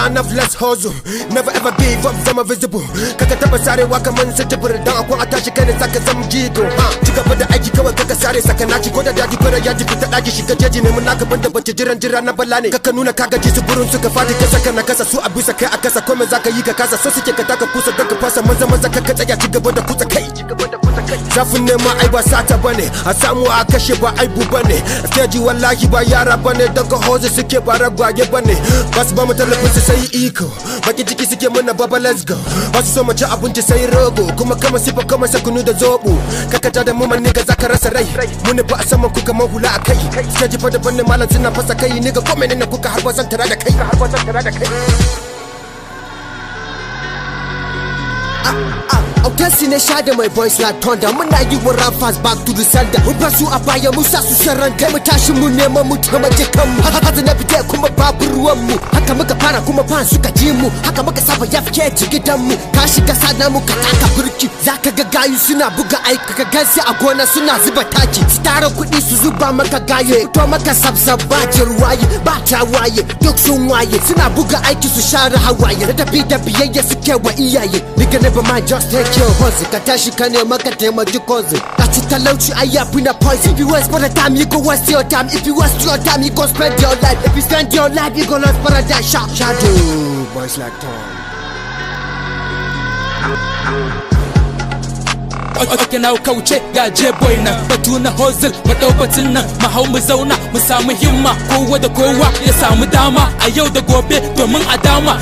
never enough, let's hustle. Never ever give up, zama visible. Kaka taba sarewa kaman sa tibir dan akwai a tashi kai ne saka zama jigo. Ci gaba da aiki kawai kaka sare saka naci ko da daji fara yaji fita daki shiga jeji ne mun naka banda bace jira na balla ne. Kaka nuna ka gaji su burin suka fadi ka saka na kasa su a bisa kai a kasa komai zaka yi ka kasa so suke ka taka kusa daga fasa maza kaka tsaya ci gaba da kusa kai. Zafin nema ai ba sata bane, a samu a kashe ba aibu bane. Stage wallahi ba yara bane, daga hoze suke ba ragwaye bane. Basu ba mu talafin su sai iko, baki jiki suke mana baba let's go. Basu so mu ci abinci sai rogo, kuma kama sifa kama sakunu da zobo. Kaka ja da mu man niga zaka rasa rai, mu ne ba a saman ku kamar hula a kai. Stage fa da banne malam suna fasa kai, niga kome ne kuka harba zan tara da kai. Autansi ne sha da my boys like thunder. Muna yi wa rappers back to the sender. Mun basu a baya mu sa su sharan kai. Mu tashi mu nema mu taimake kanmu. Haka na fita kuma babu ruwan mu. Haka muka fara kuma fan suka ji mu. Haka muka saba ya fike ci gidan mu. Ka shiga sana mu ka taka burki. Zaka ga gayu suna buga aiki. Ka gansu a gona suna zuba taki. Su tara kuɗi su zuba maka gaye. To maka sabsab ba jirwaye ba tawaye. Duk sun waye suna buga aiki su share hawaye. Da tafi da biyayya suke wa iyaye. Nigga never mind just take your hustle. Ka tashi ka nema ka taimaki cousin. Ka ci talauci ai yafi na poison. If you waste for the time you go waste your time. If you waste your time you go spend your life. If you spend your life you go lost paradise. Shadow boys like Tom. Ake na kauce ga je boy na batu na hustle mu dau batun nan mu hau mu zauna mu samu himma kowa da kowa ya samu dama a yau da gobe domin a dama